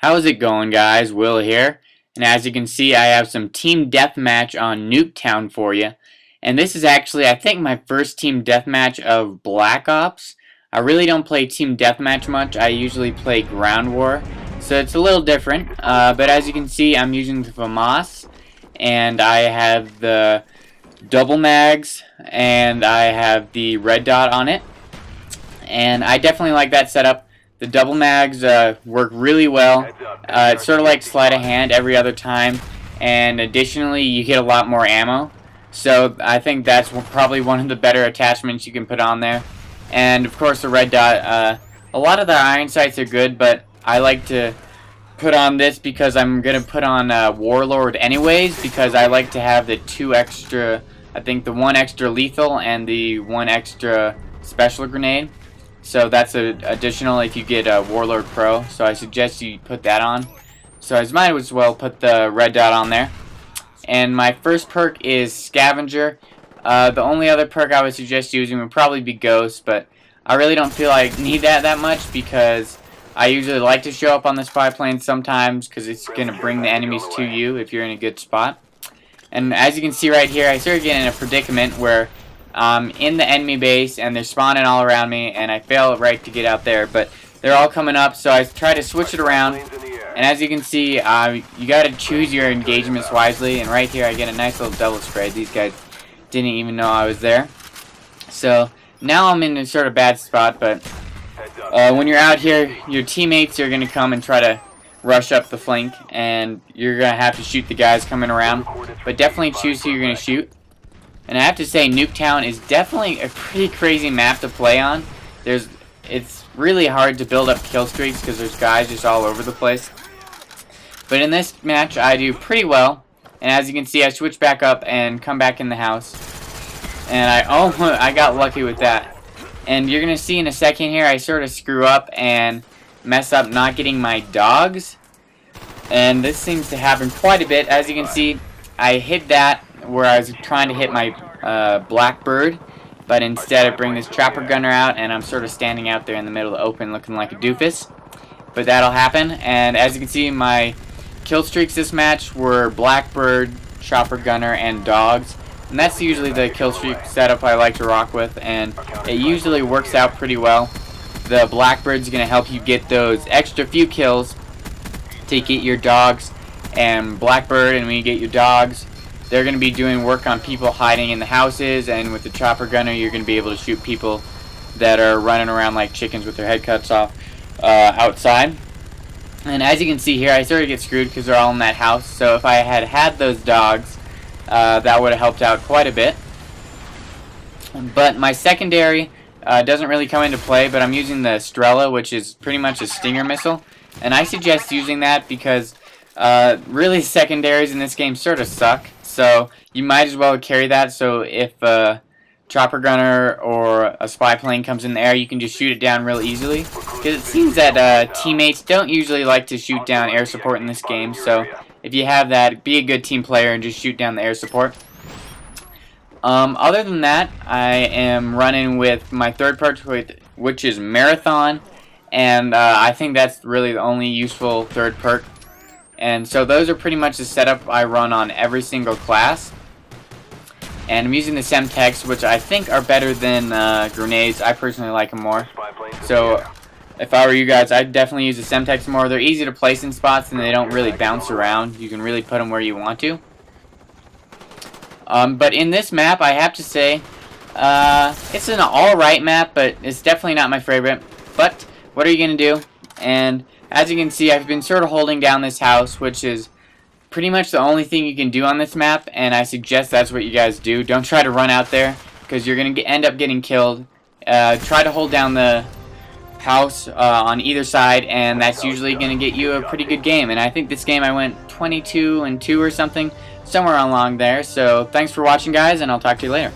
How's it going, guys? Will here, and as you can see I have some team deathmatch on NukeTown for you. And this is actually, I think, my first team deathmatch of Black Ops. I really don't play team deathmatch much. I usually play ground war, so it's a little different. But as you can see, I'm using the FAMAS, and I have the double mags, and I have the red dot on it. And I definitely like that setup. The double mags work really well. It's sort of like sleight of hand every other time, and additionally you get a lot more ammo. So I think that's probably one of the better attachments you can put on there. And of course the red dot. A lot of the iron sights are good, but I like to put on this because I'm gonna put on Warlord anyways, because I like to have the two extra. I think the one extra lethal and the one extra special grenade. So that's additional if you get a Warlord Pro. So I suggest you put that on. So I might as well put the red dot on there. And my first perk is Scavenger. The only other perk I would suggest using would probably be Ghost, but I really don't feel I need that much because I usually like to show up on the spy plane sometimes because it's going to bring the enemies to you if you're in a good spot. And as you can see right here, I started getting in a predicament where in the enemy base and they're spawning all around me, and I fail right to get out there, but they're all coming up, so I try to switch it around. And as you can see, you got to choose your engagements wisely, and right here I get a nice little double spray. These guys didn't even know I was there. So now I'm in a sort of bad spot, but when you're out here, your teammates are going to come and try to rush up the flank, and you're going to have to shoot the guys coming around, but definitely choose who you're going to shoot. And I have to say, NukeTown is definitely a pretty crazy map to play on. It's really hard to build up kill streaks because there's guys just all over the place. But in this match, I do pretty well. And as you can see, I switch back up and come back in the house. And I got lucky with that. And you're going to see in a second here, I sort of screw up and mess up not getting my dogs. And this seems to happen quite a bit. As you can see, I hit that where I was trying to hit my Blackbird, but instead I bring this chopper gunner out, and I'm sort of standing out there in the middle of the open looking like a doofus. But that'll happen. And as you can see, my kill streaks this match were Blackbird, chopper gunner, and dogs. And that's usually the kill streak setup I like to rock with, and it usually works out pretty well. The Blackbird's going to help you get those extra few kills to get your dogs, and Blackbird, and when you get your dogs, they're going to be doing work on people hiding in the houses, and with the chopper gunner you're going to be able to shoot people that are running around like chickens with their head cuts off outside. And as you can see here, I sort of get screwed because they're all in that house, so if I had those dogs, that would have helped out quite a bit. But my secondary doesn't really come into play, but I'm using the Strela, which is pretty much a Stinger missile, and I suggest using that because really secondaries in this game sort of suck. So you might as well carry that, so if a chopper gunner or a spy plane comes in the air, you can just shoot it down real easily. Because it seems that teammates don't usually like to shoot down air support in this game, so if you have that, be a good team player and just shoot down the air support. Other than that, I am running with my third perk, which is Marathon, and I think that's really the only useful third perk. And so those are pretty much the setup I run on every single class. And I'm using the Semtex, which I think are better than grenades. I personally like them more. So if I were you guys, I'd definitely use the Semtex more. They're easy to place in spots, and they don't really bounce around. You can really put them where you want to. But in this map, I have to say, it's an alright map, but it's definitely not my favorite. But what are you going to do? And as you can see, I've been sort of holding down this house, which is pretty much the only thing you can do on this map, and I suggest that's what you guys do. Don't try to run out there, because you're going to end up getting killed. Try to hold down the house on either side, and that's usually going to get you a pretty good game. And I think this game I went 22-2 or something, somewhere along there. So thanks for watching, guys, and I'll talk to you later.